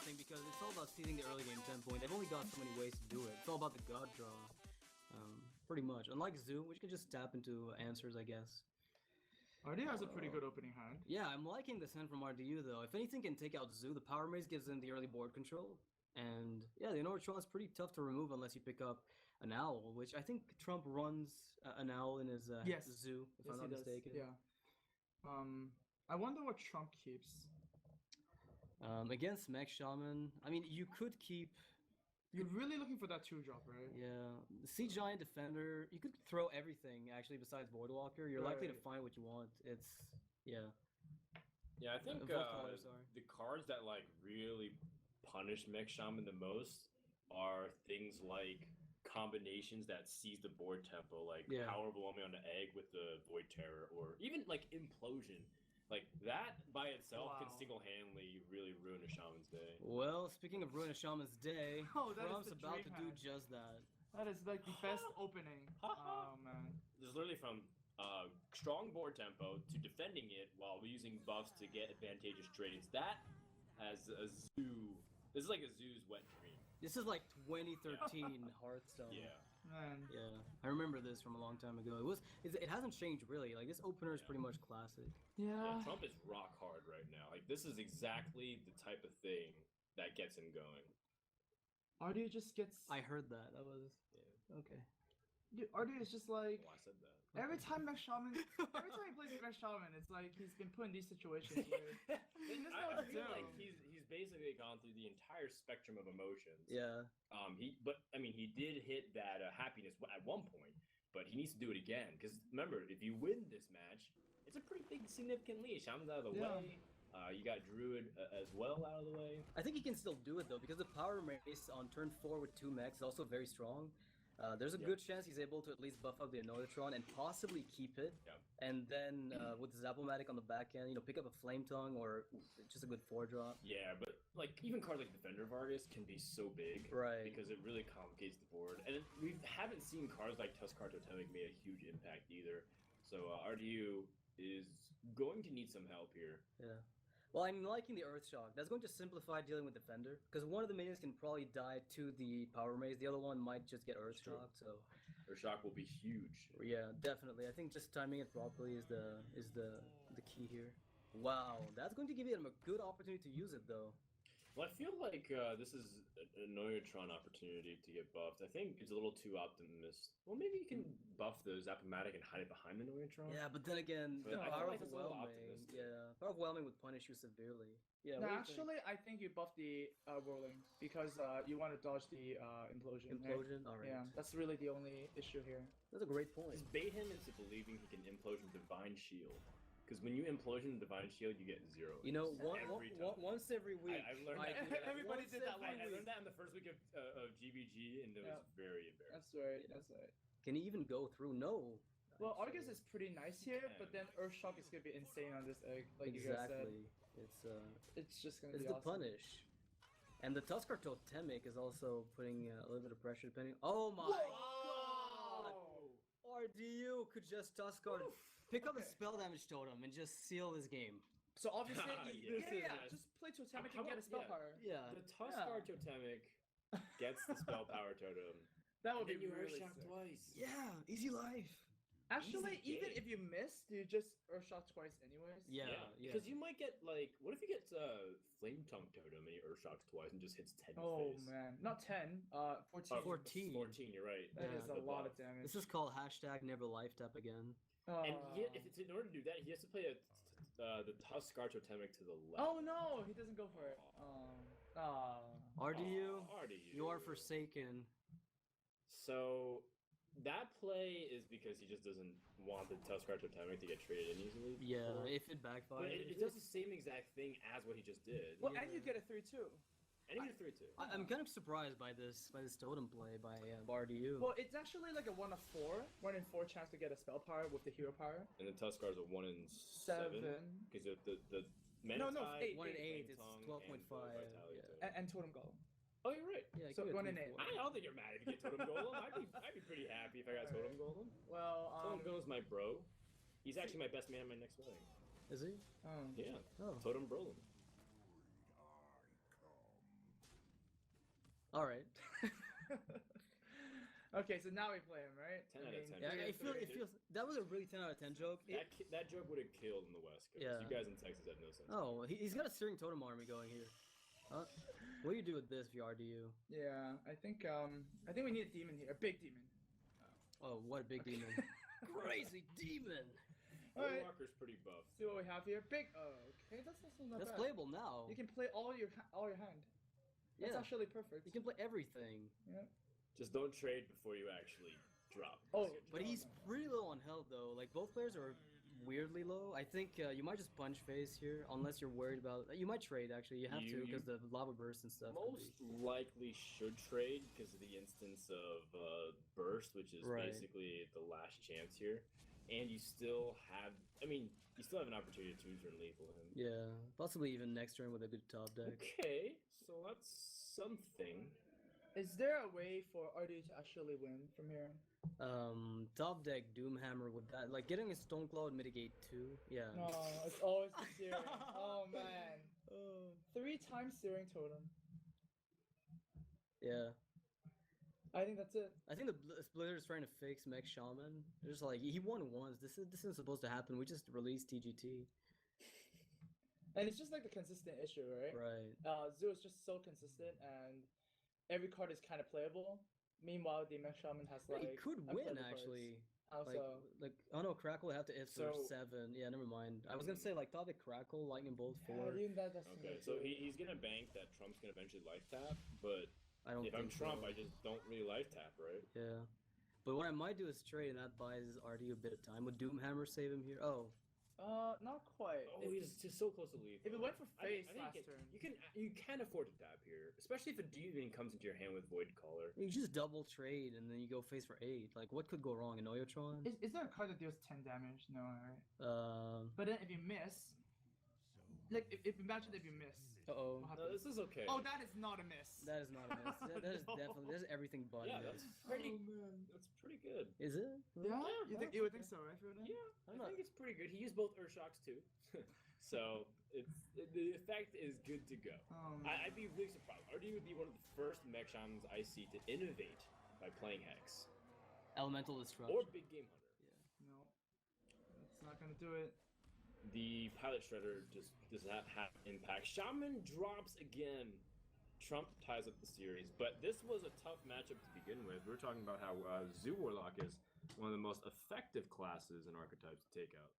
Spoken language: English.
interesting because it's all about seizing the early game tempo, and they've only got so many ways to do it. It's all about the god draw, pretty much. Unlike Zoo, which can just tap into answers, I guess. RDU has a pretty good opening hand. Yeah, I'm liking the send from RDU though. If anything can take out Zoo, the Power Maze gives them the early board control. And yeah, the Ignore is pretty tough to remove unless you pick up an Owl, which I think Trump runs an Owl in his Zoo, if I'm not mistaken. Yeah. I wonder what Trump keeps. Against Mech Shaman, I mean, you could keep... You're really looking for that 2-drop, right? Yeah. The Sea Giant Defender, you could throw everything, actually, besides Voidwalker. You're likely to find what you want. It's... Yeah. Yeah, I think the cards that, like, really punish Mech Shaman the most are things like combinations that seize the board tempo, like Power Overwhelming on the Egg with the Void Terror, or even, like, Implosion. Like, that by itself can single-handedly really ruin a Shaman's day. Well, speaking of ruin a Shaman's day, Trump's about to do just that. That is, like, the best opening. Oh, man. There's literally from strong board tempo to defending it while using buffs to get advantageous trades. That has a Zoo... This is like a Zoo's wet dream. This is like 2013 Hearthstone. Yeah. Man. Yeah, I remember this from a long time ago. It hasn't changed really. Like, this opener is pretty much classic. Yeah. Trump is rock hard right now. Like, this is exactly the type of thing that gets him going. RDU just gets... I heard that. That was... Yeah. Okay. Dude, RDU is just like... Oh, I said that. Every time Mech Shaman... every time he plays Mech Shaman, it's like he's been put in these situations where... I feel like he's basically gone through the entire spectrum of emotions. Yeah. He did hit that happiness at one point, but he needs to do it again. Because remember, if you win this match, it's a pretty big, significant lead. Shaman's out of the way. You got Druid as well out of the way. I think he can still do it though, because the Power Mace on turn 4 with 2 mechs is also very strong. There's a good chance he's able to at least buff up the Annoyatron and possibly keep it. Yeah. And then with Zapomatic on the back end, pick up a Flame Tongue or just a good 4-drop. Yeah, but like even cards like Defender of Argus can be so big, right? Because it really complicates the board, and we haven't seen cards like Tuskar Totemic made a huge impact either. So RDU is going to need some help here. Yeah. Well, I'm liking the Earthshock. That's going to simplify dealing with Defender, because one of the minions can probably die to the Power Maze. The other one might just get Earthshock. So Earthshock will be huge. Yeah, definitely. I think just timing it properly is the key here. Wow, that's going to give him a good opportunity to use it though. Well, I feel like this is a Annoyatron opportunity to get buffed. I think it's a little too optimistic. Well, maybe you can buff the Zapomatic and hide it behind the Annoyatron. Yeah, but then again, Power Overwhelming. Yeah, Power Overwhelming would punish you severely. Yeah. No, actually, I think you buff the Whirling because you want to dodge the Implosion. Implosion? Right? Alright. Yeah, that's really the only issue here. That's a great point. Just bait him into believing he can Implosion Divine Shield. Because when you Implosion Divine Shield, you get 0. Once every week. I learned that. Everybody did that. I learned that in the first week of GVG, and it was very embarrassing. That's right. That's right. Can he even go through? No. Well, Argus is pretty nice here, but then Earthshock is gonna be insane on this egg, like you guys said. It's just gonna be awesome. It's the punish. And the Tuskar Totemic is also putting a little bit of pressure depending. Oh my god! RDU could just Tuskar. Pick up the spell damage totem and just seal this game. So obviously, just play Totemic and get a spell power. Yeah. The Tuskar Totemic gets the spell power totem. That would be you really Earthshock sick. twice. Yeah, easy life. Actually, even if you miss, you just Earthshock twice anyways. Yeah. Because you might get like, what if he gets Flame Tongue Totem and he Earthshocks twice and just hits 10 in Oh face? man, not 10, 14. 14. 14, you're right. That is a lot of damage. This is called #never life tap again. And if it's in order to do that, he has to play the Tuskar Totemic to the left. Oh no, he doesn't go for it. RDU, RDU, you are forsaken. So that play is because he just doesn't want the Tuskar Totemic to get traded in easily. Yeah, if it backfires. But it does the same exact thing as what he just did. Well, and you get a 3/2. And he get a 3/2. I'm kind of surprised by this totem play by RDU. Well, it's actually like a 1 of 4, 1 in 4 chance to get a spell power with the hero power. And the Tuskar's a 1 in 7. Because the No, 8. 1 in 8. It's 12.5. And Totem Golem. Oh, you're right. Yeah, so 1 in 8. I don't think you're mad if you get Totem Golem. I'd be pretty happy if I got Totem Golem. Well, Totem Golem's my bro. He's actually my best man at my next wedding. Is he? Yeah. Oh. Totem Brolin. All right. Okay, so now we play him, right? 10 out of 10. Yeah, it feels that was a really 10 out of 10 joke. That joke would have killed in the West Coast. Yeah. You guys in Texas have no sense. Oh, he's got a searing totem army going here. What do you do with this for your RDU? Yeah, I think we need a demon here, a big demon. Oh, what a big demon! Crazy demon. Alright. Walker's pretty buff. See what we have here. Big. Oh, okay, that's also not That's bad. playable now. You can play all your hand. That's Yeah. actually perfect. You can play everything. Yeah. Just don't trade before you actually drop. Oh, But he's pretty low on health though. Like both players are weirdly low. I think you might just punch face here unless you're worried about. You might trade actually. You have to because the lava burst and stuff. Most likely should trade because of the instance of burst, which is basically the last chance here, and you still have. I mean, you still have an opportunity to turn lethal him. Yeah, possibly even next turn with a good top deck. Okay, so that's something. Is there a way for RDU to actually win from here? Top deck Doomhammer with that, like getting a Stoneclaw would mitigate 2. Yeah. No, it's always the searing. Oh man. 3 times searing totem. Yeah. I think that's it. I think the Splitter is trying to fix Mech Shaman. They're just like he won once. This isn't supposed to happen. We just released TGT. And it's just like the consistent issue, right? Right. Zoo is just so consistent, and every card is kind of playable. Meanwhile, the Mech Shaman has like. He could win unplayable actually. cards. Also, Like oh no, Crackle would have to hit for So- 7. Yeah, never mind. I was gonna say like thought the Crackle, Lightning Bolt 4. yeah, even that's Okay, so he's gonna bank that Trump's gonna eventually life tap, but I don't if think I'm Trump, so. I just don't really life tap, right? Yeah. But what I might do is trade, and that buys RDU a bit of time. Would Doomhammer save him here? Oh, not quite. Oh, he's just so close to lethal. If it went for face I think last turn. you can afford to tap here, especially if a demon comes into your hand with Void Caller. you just double trade, and then you go face for 8. Like, what could go wrong? An Oyotron? Is there a card that deals 10 damage? No, right? But then if you miss, like imagine if you miss. Uh-oh. What No, happens? this is okay. Oh, that is not a miss. That is not a miss. That is definitely. That's everything but yeah, a that's miss. pretty. Oh, man. That's pretty good. Is it? Yeah, Yeah, you would think so, right? Fiona? Yeah, I'm I not- think it's pretty good. He used both Urshocks too, so the effect is good to go. Oh, man. I'd be really surprised. RDU would be one of the first Mech Shamans I see to innovate by playing Hex Elemental Destruction. or Big Game Hunter. No, it's not gonna do it. The Pilot Shredder just does not have impact. Shaman drops again. Trump ties up the series, but this was a tough matchup to begin with. We were talking about how Zoo Warlock is one of the most effective classes and archetypes to take out.